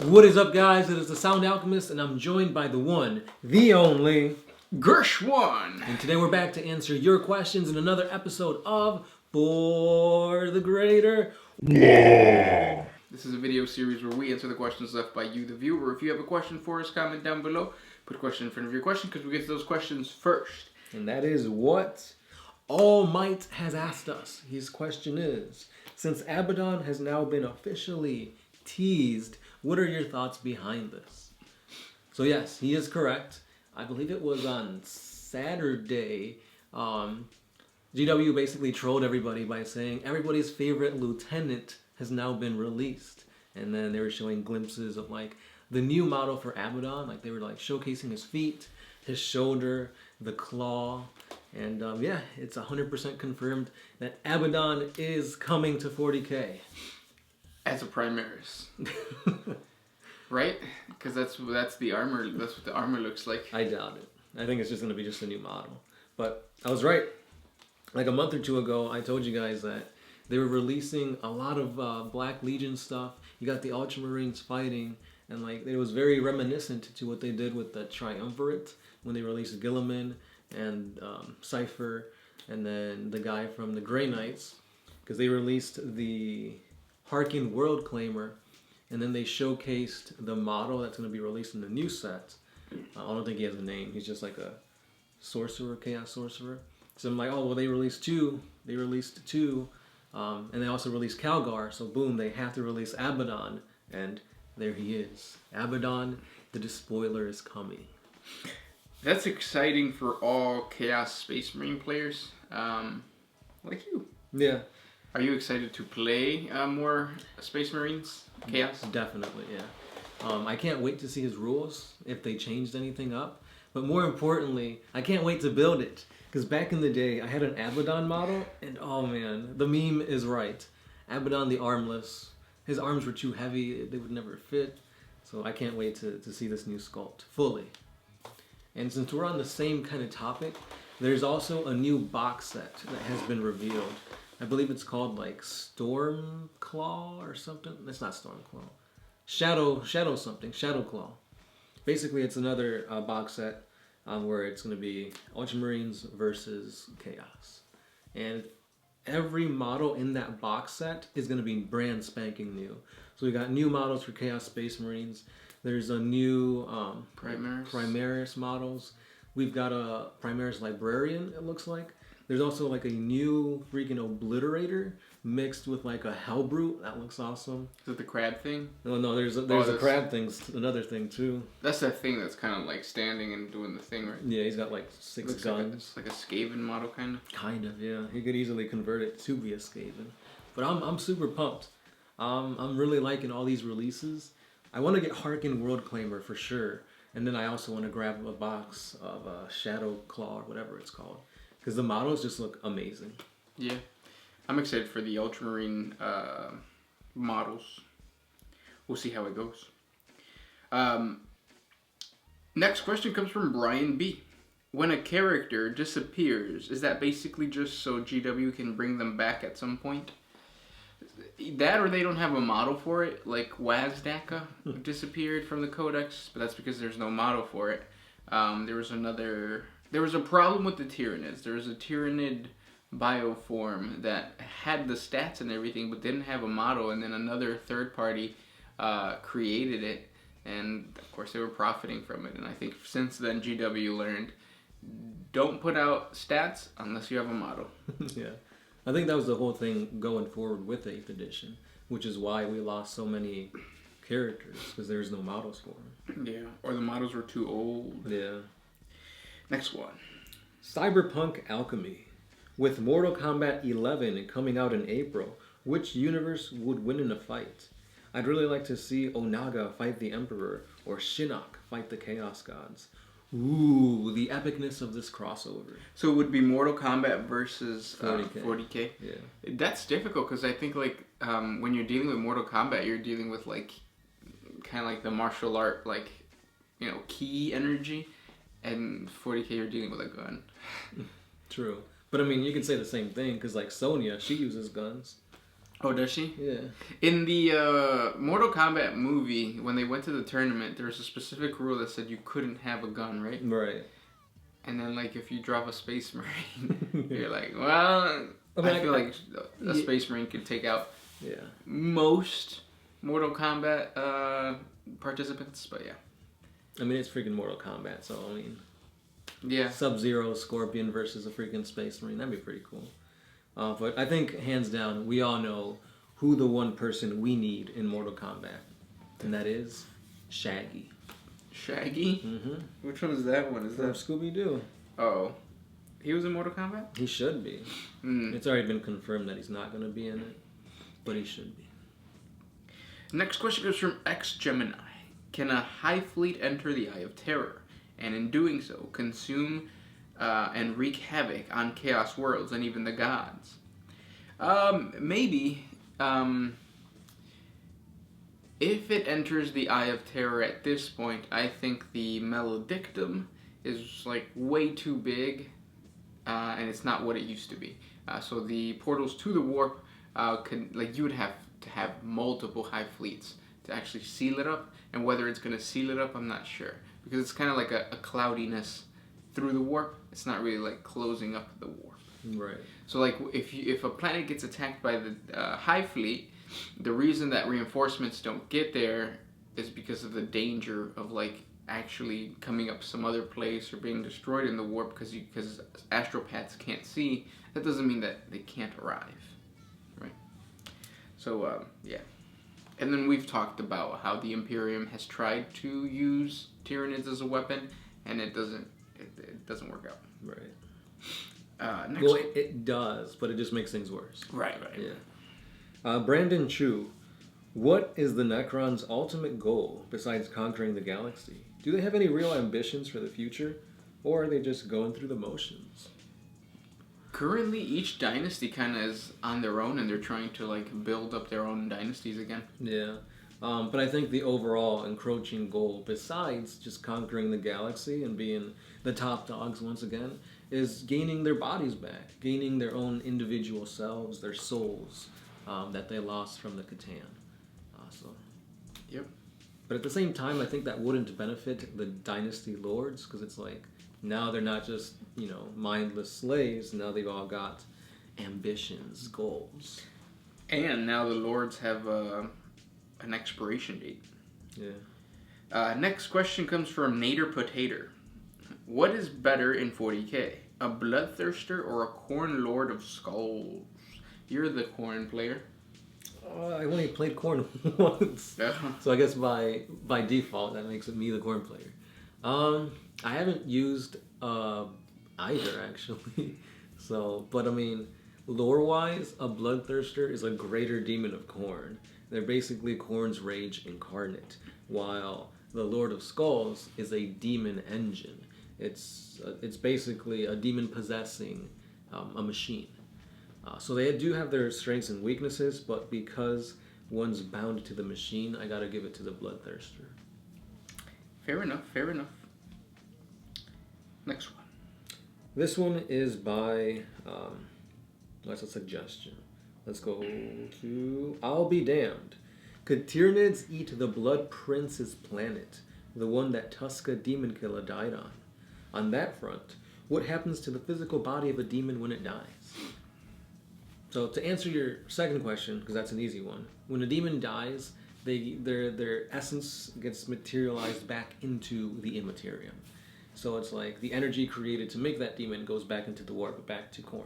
What is up, guys? It is the Sound Alchemist, and I'm joined by the one, the only, Gershwan. And today we're back to answer your questions in another episode of For the Greater WAAAGH. This is a video series where we answer the questions left by you, the viewer. If you have a question for us, comment down below. Put a question in front of your question because we get to those questions first. And that is what All Might has asked us. His question is, since Abaddon has now been officially teased, what are your thoughts behind this? So yes, he is correct. I believe it was on Saturday. GW basically trolled everybody by saying everybody's favorite lieutenant has now been released. And then they were showing glimpses of like the new model for Abaddon. Like they were like showcasing his feet, his shoulder, the claw. And yeah, it's 100% confirmed that Abaddon is coming to 40K. As a Primaris. Right? Because that's the armor. That's what the armor looks like. I doubt it. I think it's just going to be just a new model. But I was right. Like a month or two ago, I told you guys that they were releasing a lot of Black Legion stuff. You got the Ultramarines fighting, and like it was very reminiscent to what they did with the Triumvirate when they released Gilliman and Cypher, and then the guy from the Grey Knights, because they released the Harkin World Claimer, and then they showcased the model that's going to be released in the new set. I don't think he has a name. He's just like a sorcerer, chaos sorcerer. So I'm like, oh, well, they released two. And they also released Calgar. So boom, they have to release Abaddon. And there he is. Abaddon, the Despoiler, is coming. That's exciting for all Chaos Space Marine players, like you. Yeah. Are you excited to play more Space Marines? Chaos? Definitely, yeah. I can't wait to see his rules, if they changed anything up. But more importantly, I can't wait to build it. Because back in the day, I had an Abaddon model, and oh man, the meme is right. Abaddon the Armless. His arms were too heavy, they would never fit. So I can't wait to see this new sculpt, fully. And since we're on the same kind of topic, there's also a new box set that has been revealed. I believe it's called like Stormclaw or something. It's not Stormclaw. Shadow something. Shadowclaw. Basically, it's another box set where it's going to be Ultramarines versus Chaos. And every model in that box set is going to be brand spanking new. So we got new models for Chaos Space Marines. There's a new Primaris models. We've got a Primaris Librarian, it looks like. There's also like a new freaking Obliterator mixed with like a Hellbrute. That looks awesome. Is it the crab thing? No, there's a crab thing, another thing too. That's that thing that's kind of like standing and doing the thing, right? Yeah, he's got like 6 guns. It's like a Skaven model, kind of. Kind of, yeah. He could easily convert it to be a Skaven. But I'm super pumped. I'm really liking all these releases. I want to get Harkin World Claimer for sure. And then I also want to grab a box of Shadow Claw or whatever it's called. Because the models just look amazing. Yeah. I'm excited for the Ultramarine models. We'll see how it goes. Next question comes from Brian B. When a character disappears, is that basically just so GW can bring them back at some point? That or they don't have a model for it, like WAAAGH disappeared from the Codex, but that's because there's no model for it. There was a problem with the Tyranids. There was a Tyranid bioform that had the stats and everything, but didn't have a model, and then another third party created it, and of course they were profiting from it. And I think since then GW learned, don't put out stats unless you have a model. Yeah. I think that was the whole thing going forward with 8th edition, which is why we lost so many characters, because there's no models for them. Yeah, or the models were too old. Yeah. Next one. Cyberpunk Alchemy. With Mortal Kombat 11 coming out in April, which universe would win in a fight? I'd really like to see Onaga fight the Emperor, or Shinnok fight the Chaos Gods. Ooh, the epicness of this crossover. So it would be Mortal Kombat versus 40K. 40K? Yeah. That's difficult because I think like when you're dealing with Mortal Kombat, you're dealing with like kind of like the martial art, like, you know, key energy. And 40K, you're dealing with a gun. True. But I mean, you can say the same thing because like Sonya, she uses guns. Oh, does she? Yeah. In the Mortal Kombat movie, when they went to the tournament, there was a specific rule that said you couldn't have a gun, right? Right. And then, like, if you drop a Space Marine, you're like, well, I feel like a Space Marine could take out most Mortal Kombat participants, but yeah. I mean, it's freaking Mortal Kombat, so I mean, yeah, Sub-Zero Scorpion versus a freaking Space Marine, that'd be pretty cool. But I think, hands down, we all know who the one person we need in Mortal Kombat, and that is Shaggy. Shaggy? Mm-hmm. Which one is that one? Is From that Scooby-Doo? Oh, he was in Mortal Kombat? He should be. Mm. It's already been confirmed that he's not going to be in it, but he should be. Next question comes from X Gemini. Can a Hive fleet enter the Eye of Terror, and in doing so, consume and wreak havoc on Chaos Worlds and even the gods? Maybe. If it enters the Eye of Terror at this point, I think the Maledictum is like way too big, and it's not what it used to be. So the portals to the warp you would have to have multiple Hive fleets to actually seal it up, and whether it's going to seal it up, I'm not sure, because it's kind of like a cloudiness through the warp. It's not really like closing up the warp. Right. So like if a planet gets attacked by the Hive fleet, the reason that reinforcements don't get there is because of the danger of like actually coming up some other place or being destroyed in the warp, because astropaths can't see. That doesn't mean that they can't arrive, right? So yeah. And then we've talked about how the Imperium has tried to use Tyranids as a weapon, and it doesn't work out. Right. Next. Well, it does, but it just makes things worse. Right. Yeah. Brandon Chu, what is the Necron's ultimate goal besides conquering the galaxy? Do they have any real ambitions for the future, or are they just going through the motions? Currently, each dynasty kind of is on their own, and they're trying to like build up their own dynasties again. Yeah. But I think the overall encroaching goal, besides just conquering the galaxy and being the top dogs once again, is gaining their bodies back, gaining their own individual selves, their souls that they lost from the Catan. Yep. But at the same time, I think that wouldn't benefit the dynasty lords, because it's like, now they're not just, mindless slaves. Now they've all got ambitions, goals. And now the lords have an expiration date. Yeah. Next question comes from Nader Potater. What is better in 40k? A Bloodthirster or a Khorne Lord of Skulls? You're the Khorne player. I only played Khorne once. So I guess by default, that makes it me the Khorne player. I haven't used either, actually. But I mean, lore-wise, a Bloodthirster is a greater demon of Khorne. They're basically Khorne's rage incarnate, while the Lord of Skulls is a demon engine. It's basically a demon possessing a machine. So they do have their strengths and weaknesses, but because one's bound to the machine, I gotta give it to the Bloodthirster. Fair enough. Next one. This one is by, that's a suggestion. Let's go to I'll Be Damned. Could Tyranids eat the Blood Prince's planet, the one that Tuska Demon Killer died on? On that front, what happens to the physical body of a demon when it dies? So to answer your second question, because that's an easy one, when a demon dies, their essence gets materialized back into the immaterium. So it's like the energy created to make that demon goes back into the warp, back to Khorne.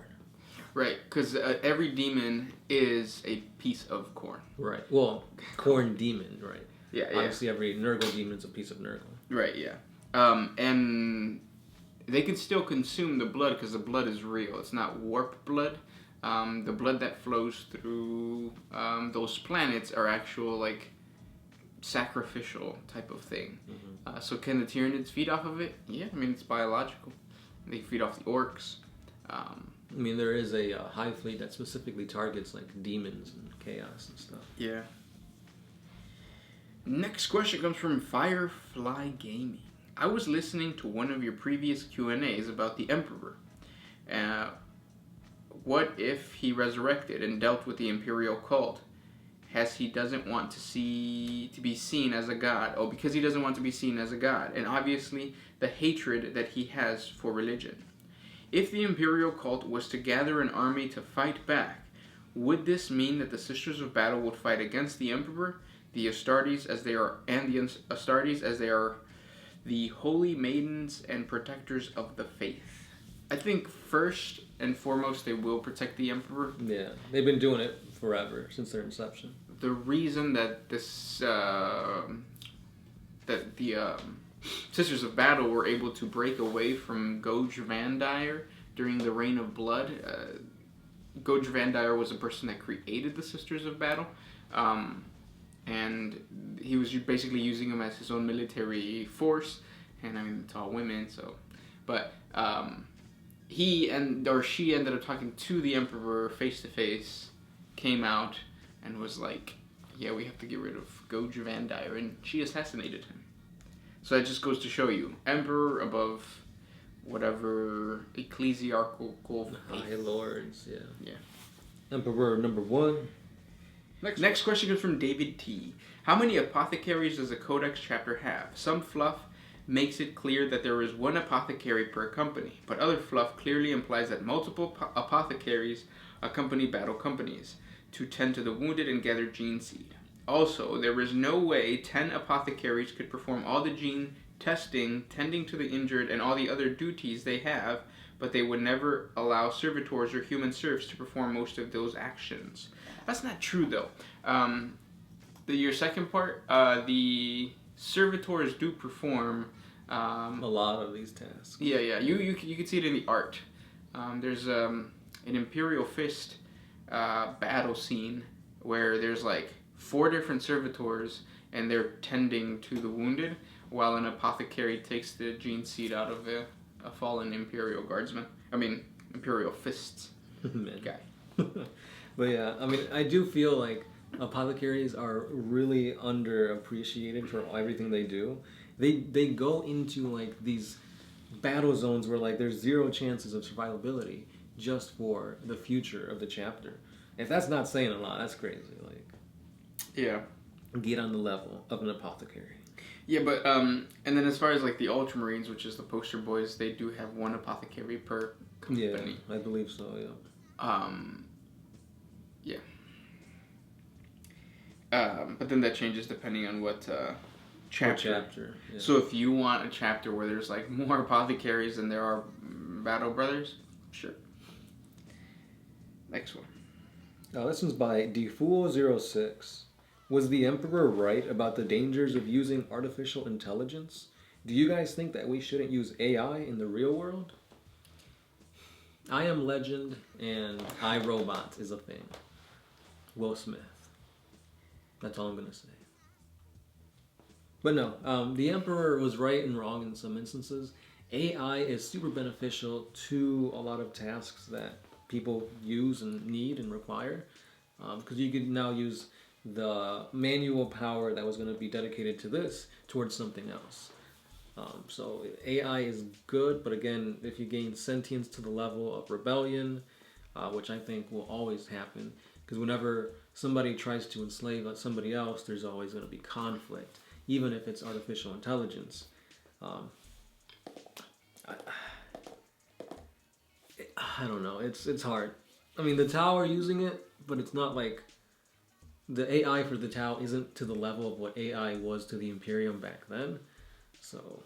Right, because every demon is a piece of Khorne. Right. Well, Khorne demon, right? Yeah. Obviously, every Nurgle demon is a piece of Nurgle. Right. Yeah. And they can still consume the blood because the blood is real. It's not warp blood. The blood that flows through those planets are actual like sacrificial type of thing. Mm-hmm. So can the Tyranids feed off of it? Yeah, I mean it's biological. They feed off the orcs. I mean, there is a Hive fleet that specifically targets like demons and chaos and stuff. Yeah. Next question comes from Firefly Gaming. I was listening to one of your previous Q&As about the Emperor. what if he resurrected and dealt with the imperial cult? As he doesn't want to be seen as a god. Oh, because he doesn't want to be seen as a god. And obviously, the hatred that he has for religion. If the imperial cult was to gather an army to fight back, would this mean that the Sisters of Battle would fight against the Emperor, the Astartes as they are, and the Astartes as they are the holy maidens and protectors of the faith? I think first and foremost they will protect the Emperor. Yeah, they've been doing it forever, since their inception. The reason that this that the Sisters of Battle were able to break away from Goj Vandire during the Reign of Blood, Goj Vandire was a person that created the Sisters of Battle, and he was basically using them as his own military force. And I mean, it's all women, so, but she ended up talking to the Emperor face to face, came out, and was like, yeah, we have to get rid of Goj Vandire, and she assassinated him. So that just goes to show you, Emperor above whatever ecclesiarchal High lords, yeah. Yeah. Emperor number 1. Next question comes from David T. How many apothecaries does a codex chapter have? Some fluff makes it clear that there is one apothecary per company, but other fluff clearly implies that multiple apothecaries accompany battle companies to tend to the wounded and gather gene seed. Also, there is no way 10 apothecaries could perform all the gene testing, tending to the injured, and all the other duties they have, but they would never allow servitors or human serfs to perform most of those actions. That's not true, though. Your second part, the servitors do perform a lot of these tasks. Yeah. You can see it in the art. There's an Imperial Fist battle scene where there's like 4 different servitors and they're tending to the wounded, while an apothecary takes the gene seed out of a fallen Imperial guardsman. I mean, Imperial Fists guy. But yeah, I mean, I do feel like apothecaries are really underappreciated for everything they do. They go into like these battle zones where like there's 0 chances of survivability just for the future of the chapter. If that's not saying a lot, that's crazy. Like, yeah, get on the level of an apothecary. Yeah, but and then as far as like the Ultramarines, which is the poster boys, they do have 1 apothecary per company. Yeah, I believe so. Yeah. Yeah. But then that changes depending on what chapter. Yeah. So if you want a chapter where there's like more apothecaries than there are battle brothers, sure. Next one. Oh, this one's by Dfool06. Was the Emperor right about the dangers of using artificial intelligence? Do you guys think that we shouldn't use AI in the real world? I Am Legend and iRobot is a thing. Will Smith. That's all I'm going to say. But no, the Emperor was right and wrong in some instances. AI is super beneficial to a lot of tasks that people use and need and require. Because you could now use the manual power that was going to be dedicated to this towards something else. So AI is good, but again, if you gain sentience to the level of rebellion, which I think will always happen, because whenever somebody tries to enslave somebody else, there's always going to be conflict, even if it's artificial intelligence. I don't know. It's hard. I mean, the Tau are using it, but it's not like the AI for the Tau isn't to the level of what AI was to the Imperium back then. So,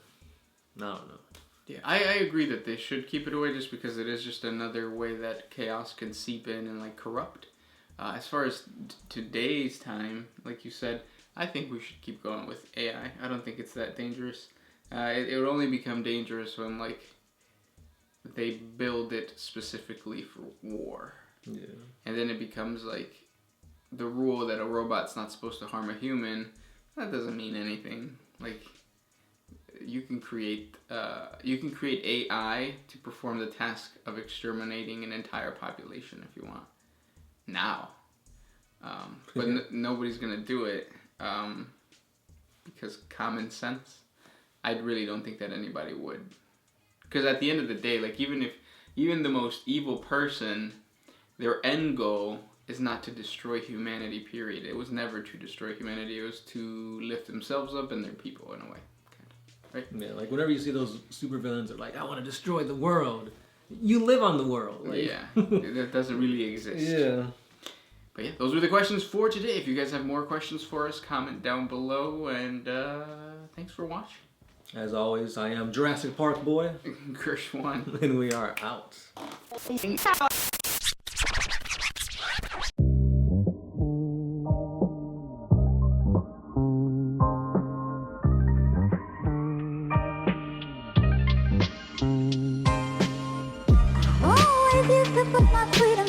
I don't know. Yeah, I agree that they should keep it away just because it is just another way that chaos can seep in and like corrupt. As far as today's time, like you said, I think we should keep going with AI. I don't think it's that dangerous. It would only become dangerous when like they build it specifically for war. Yeah. And then it becomes like the rule that a robot's not supposed to harm a human. That doesn't mean anything. Like you can create AI to perform the task of exterminating an entire population if you want. Now. But nobody's gonna do it because common sense. I really don't think that anybody would. Because at the end of the day, like even the most evil person their end goal is not to destroy humanity, period. It was never to destroy humanity. It was to lift themselves up and their people in a way. Right? Yeah, like whenever you see those supervillains are like, I want to destroy the world. You live on the world. Like. Yeah, that doesn't really exist. Yeah. But yeah, those were the questions for today. If you guys have more questions for us, comment down below. And thanks for watching. As always, I am Jurassic Park Boy. Gershwan. And we are out. Always used to put my freedom